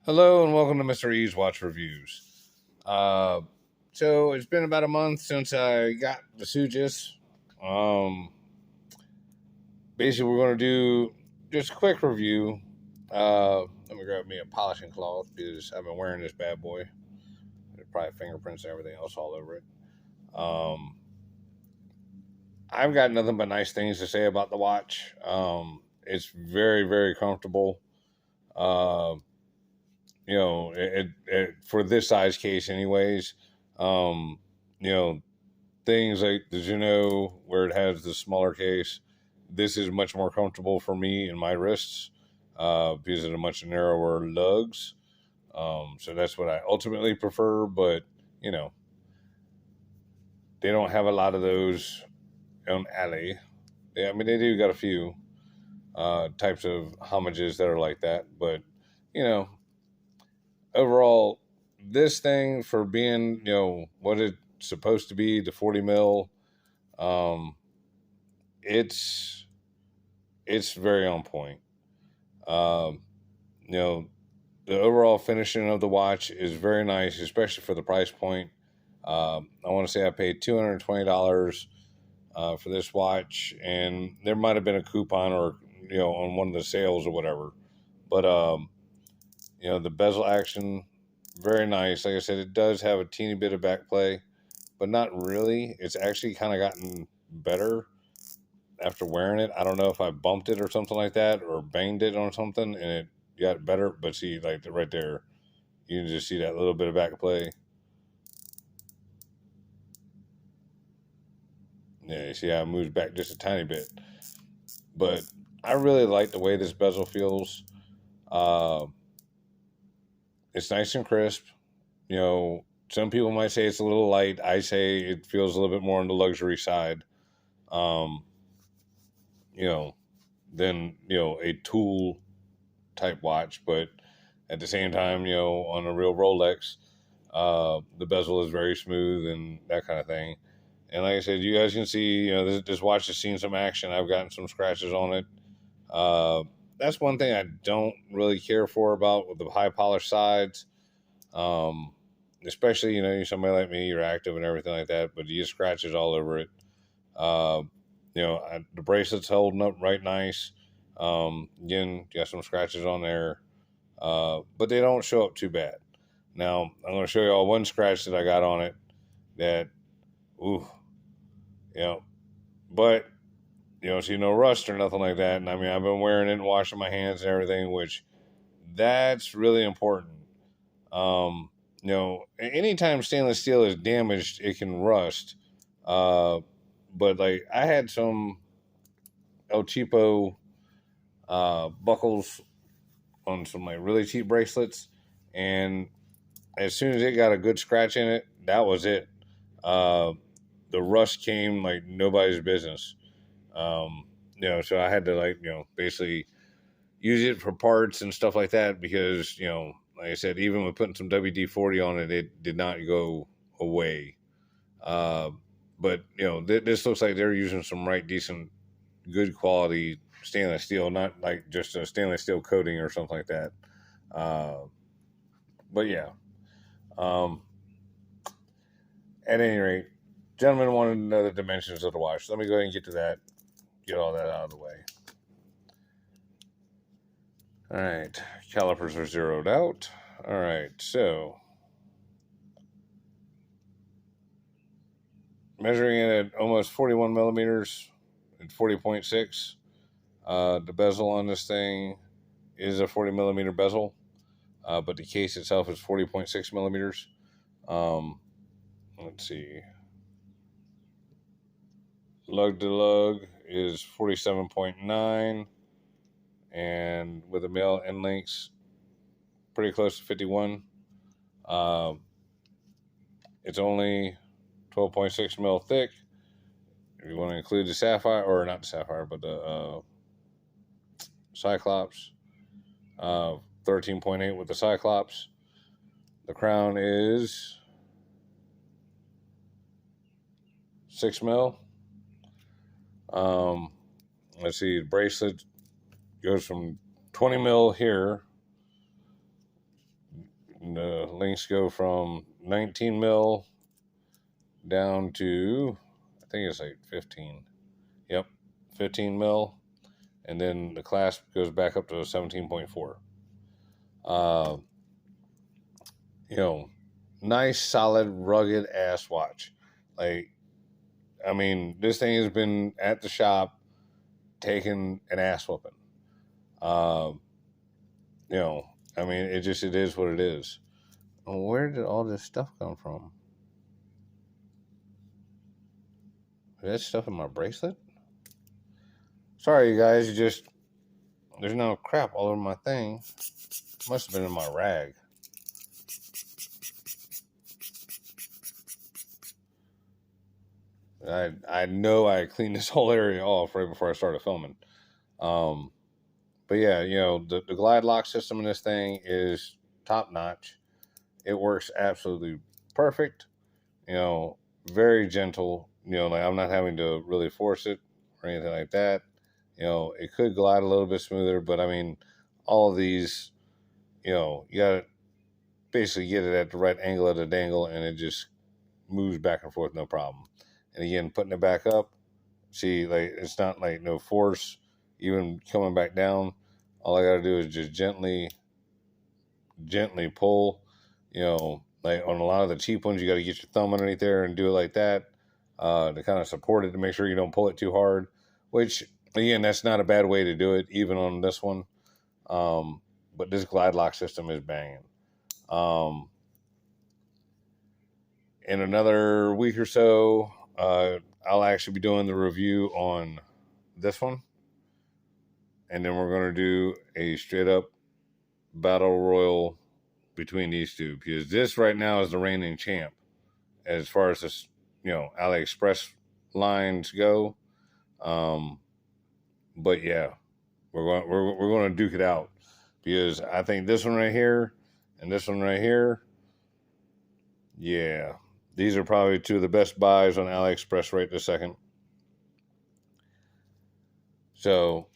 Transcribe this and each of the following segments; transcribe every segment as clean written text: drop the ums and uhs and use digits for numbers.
Hello and welcome to Mr. E's Watch Reviews. Uh, so it's been about a month since I got the Sugess. Um, Basically, we're going to do just a quick review. Let me grab me a polishing cloth because I've been wearing this bad boy. There's probably fingerprints and everything else all over it. I've got nothing but nice things to say about the watch. It's very, very comfortable. Uh, for this size case anyways. um you know Things like the Juno, where it has the smaller case, this is much more comfortable for me and my wrists, because of the much narrower lugs. So that's what I ultimately prefer, but you know they don't have a lot of those on Ali. Yeah, I mean, they do got a few types of homages that are like that, but you know overall, this thing, for being, what it's supposed to be, the 40 mil, um, it's it's very on point. Um, you know, the overall finishing of the watch is very nice, especially for the price point. I want to say I paid $220 for this watch, and there might have been a coupon or on one of the sales or whatever. But the bezel action, very nice. Like I said, it does have a teeny bit of back play, but not really. It's actually kind of gotten better after wearing it. I don't know if I bumped it or something like that, or banged it on something and it got better. But see, like right there, you can just see that little bit of back play. Yeah, you see how it moves back just a tiny bit. But I really like the way this bezel feels. Uh, it's nice and crisp. Some people might say it's a little light. I say it feels a little bit more on the luxury side. Um, you know, than a tool type watch, but at the same time, on a real Rolex, the bezel is very smooth and that kind of thing. And like I said, you guys can see, this watch has seen some action. I've gotten some scratches on it. Uh, that's one thing I don't really care for about with the high polished sides. Um, Especially, somebody like me, you're active and everything like that, but you get scratches all over it. Uh, the bracelet's holding up right nice. Again, got some scratches on there, but they don't show up too bad. Now, I'm going to show you all one scratch that I got on it that, ooh, you know, but you don't see no rust or nothing like that. And I mean, I've been wearing it and washing my hands and everything, which that's really important. Anytime stainless steel is damaged, it can rust. Uh, but like I had some El Cheapo buckles on some like really cheap bracelets, and as soon as it got a good scratch in it, that was it. Uh, the rust came like nobody's business. So I had to basically use it for parts and stuff like that because like I said, even with putting some WD-40 on it, it did not go away. Uh, but this looks like they're using some decent, good quality stainless steel, not like just a stainless steel coating or something like that. Uh, but yeah, um, at any rate, gentlemen wanted to know the dimensions of the watch. Let me go ahead and get to that, get all that out of the way. All right, calipers are zeroed out. All right, so measuring it at almost 41 millimeters and 40.6. The bezel on this thing is a 40 millimeter bezel, but the case itself is 40.6 millimeters. Let's see. Lug to lug is 47.9, and with the male end links, pretty close to 51. It's only 12.6 mil thick. If you want to include the sapphire, or not the sapphire, but the Cyclops, 13.8 with the Cyclops. The crown is 6 mil. Let's see, the bracelet goes from 20 mil here and the links go from 19 mil down to, I think it's like 15. Yep, 15 mil, and then the clasp goes back up to 17.4. You know, nice, solid, rugged ass watch. Like, I mean, this thing has been at the shop taking an ass whooping. You know, I mean, it is what it is. Where did all this stuff come from? Is that stuff in my bracelet? Sorry, you guys. There's no crap all over my thing. Must have been in my rag. I know I cleaned this whole area off right before I started filming. But yeah, you know, the glide lock system in this thing is top notch. It works absolutely perfect. You know, very gentle. You know, like I'm not having to really force it or anything like that. You know, it could glide a little bit smoother, but I mean, all of these, you know, you gotta basically get it at the right angle of the dangle, and it just moves back and forth, no problem. And again, putting it back up, see, like it's not like no force, even coming back down. All I gotta do is just gently pull. You know, like on a lot of the cheap ones, you got to get your thumb underneath there and do it like that to kind of support it, to make sure you don't pull it too hard. Which again, that's not a bad way to do it, even on this one. But this glide lock system is banging. In another week or so, I'll actually be doing the review on this one, and then we're going to do a straight up battle royal between these two, because this right now is the reigning champ as far as this, you know, AliExpress lines go. But yeah, we're going to duke it out, because I think this one right here and this one right here, yeah, these are probably two of the best buys on AliExpress right this second. So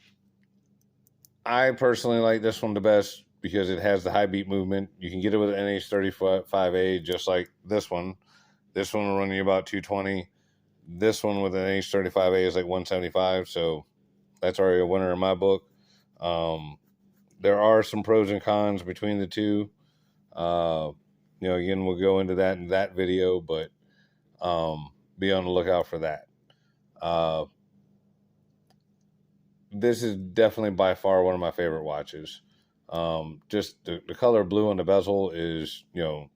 I personally like this one the best because it has the high beat movement. You can get it with an NH35A just like this one. This one will run you about 220. This one with an NH35A is like 175. So that's already a winner in my book. There are some pros and cons between the two. You know, again, we'll go into that in that video, but be on the lookout for that. This is definitely by far one of my favorite watches. Just the color blue on the bezel is, you know,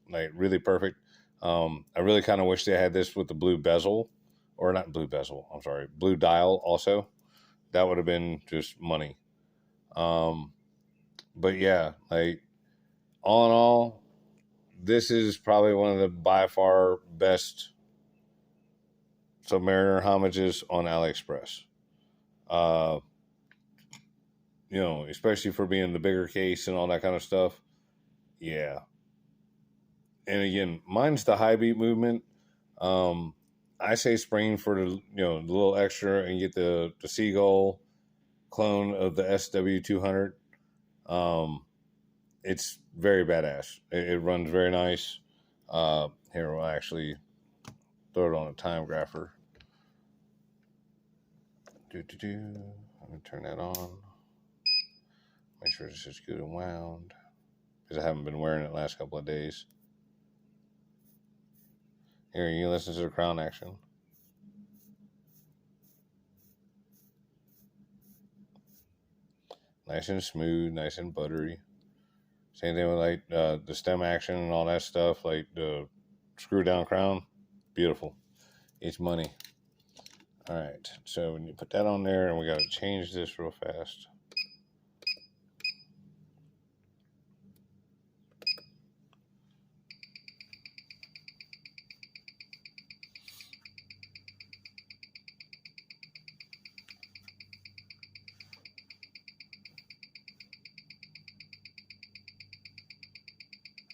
like really perfect. I really kind of wish they had this with the blue bezel, or not blue bezel, I'm sorry, blue dial also. That would have been just money. But yeah, like all in all, this is probably one of the by far best Submariner homages on AliExpress. You know, especially for being the bigger case and all that kind of stuff. Yeah. And again, mine's the high beat movement. I say spring for the, you know, the little extra and get the Seagull clone of the SW200. It's very badass. It runs very nice. Here, we'll actually throw it on a Timegrapher. Let me turn that on. Make sure this is good and wound, because I haven't been wearing it the last couple of days. Here, you listen to the crown action. Nice and smooth, nice and buttery. Same thing with like the stem action and all that stuff, like the screw down crown. Beautiful. It's money. All right, so when you put that on there, and we got to change this real fast.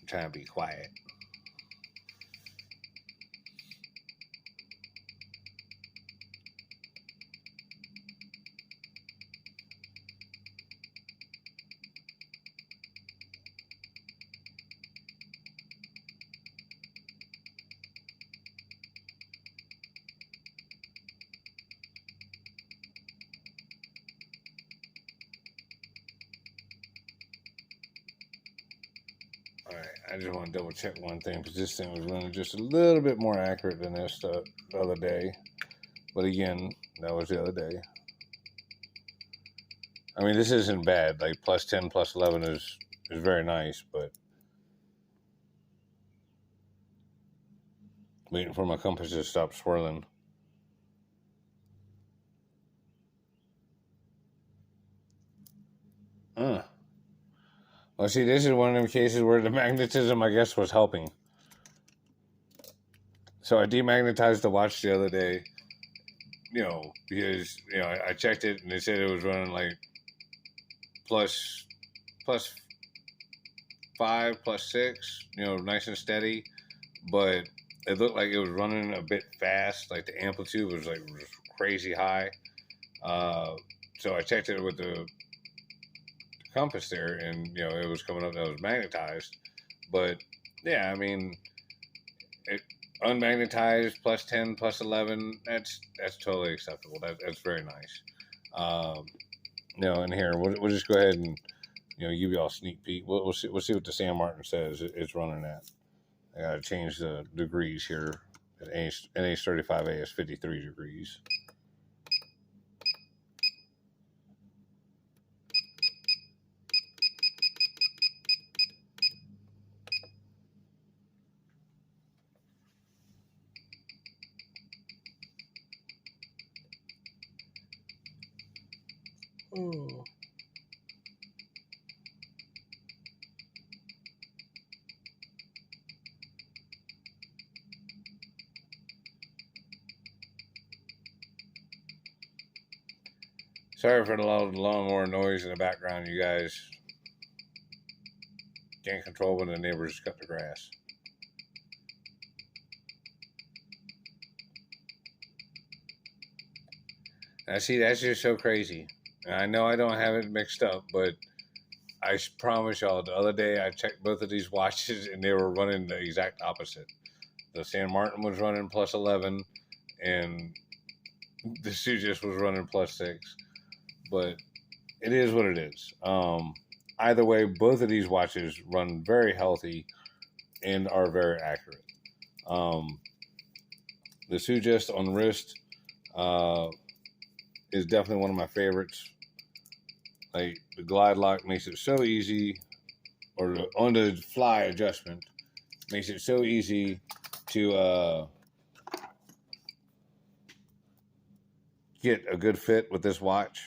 I'm trying to be quiet. Alright, I just want to double check one thing because this thing was running just a little bit more accurate than this the other day. But again, that was the other day. I mean, this isn't bad. Like plus 10, plus 11 is very nice, but waiting for my compass to stop swirling. Well, see, this is one of them cases where the magnetism, I guess, was helping. So I demagnetized the watch the other day, because, I checked it and they said it was running like plus 5, plus 6, nice and steady. But it looked like it was running a bit fast. Like the amplitude was like crazy high. So I checked it with the compass there, and it was coming up that it was magnetized. But yeah, I mean, it unmagnetized plus 10, plus 11. That's totally acceptable. That's very nice. And here we'll just go ahead and give you all a sneak peek. We'll see what the San Martin says it's running at. I gotta change the degrees here. NH35A is 53 degrees. Oh. Sorry for the lawnmower noise in the background, you guys. Can't control when the neighbors cut the grass. Now, see, that's just so crazy. And I know I don't have it mixed up, but I promise y'all, the other day I checked both of these watches and they were running the exact opposite. The San Martin was running plus 11 and the Sugess was running plus 6. But it is what it is. Either way, both of these watches run very healthy and are very accurate. The Sugess on wrist is definitely one of my favorites. Like the glide lock makes it so easy, or the on the fly adjustment makes it so easy to get a good fit with this watch.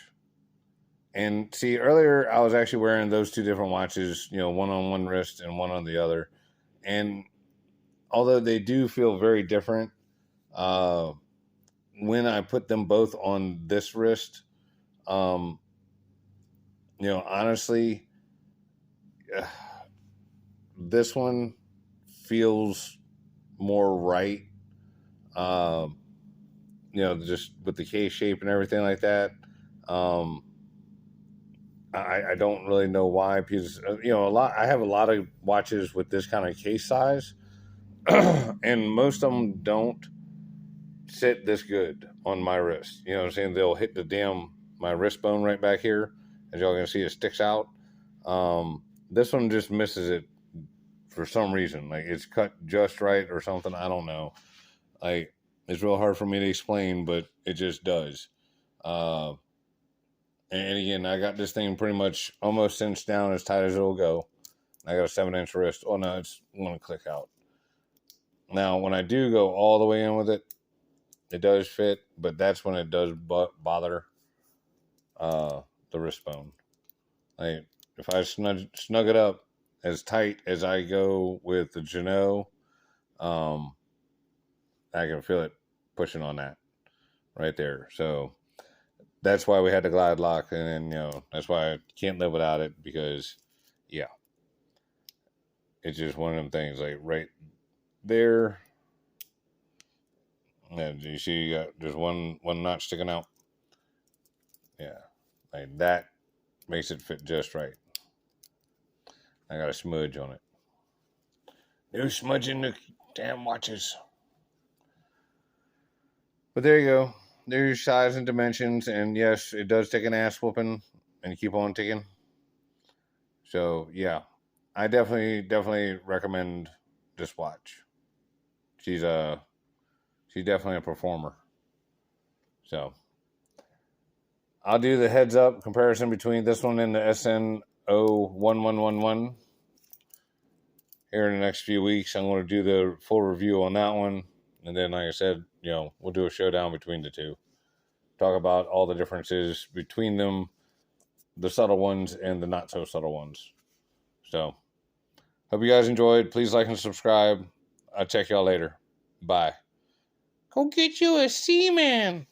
And see, earlier I was actually wearing those two different watches, one on one wrist and one on the other. And although they do feel very different, when I put them both on this wrist, honestly, this one feels more right. Just with the case shape and everything like that. I don't really know why, because I have a lot of watches with this kind of case size, and most of them don't sit this good on my wrist. You know what I'm saying? They'll hit my wrist bone right back here, as y'all can see, it sticks out. This one just misses it for some reason. Like it's cut just right or something. I don't know. Like it's real hard for me to explain, but it just does. And again, I got this thing pretty much almost cinched down as tight as it'll go. I got a 7-inch wrist. Oh no, it's going to click out. Now, when I do go all the way in with it, it does fit, but that's when it does bother the wrist bone. Like if I snug it up as tight as I go with the Janot, I can feel it pushing on that right there. So that's why we had the glide lock, and then that's why I can't live without it, because it's just one of them things. Like right there, and you see you got just one notch sticking out. Yeah, like that makes it fit just right. I got a smudge on it. No smudging the damn watches. But there you go. There's your size and dimensions, and yes, it does take an ass whooping and keep on ticking. So yeah, I definitely recommend this watch. She's definitely a performer. So I'll do the heads up comparison between this one and the SN01111 here in the next few weeks. I'm going to do the full review on that one, and then, like I said, we'll do a showdown between the two. Talk about all the differences between them, the subtle ones and the not so subtle ones. So, hope you guys enjoyed. Please like and subscribe. I'll check y'all later. Bye. Go get you a Seaman.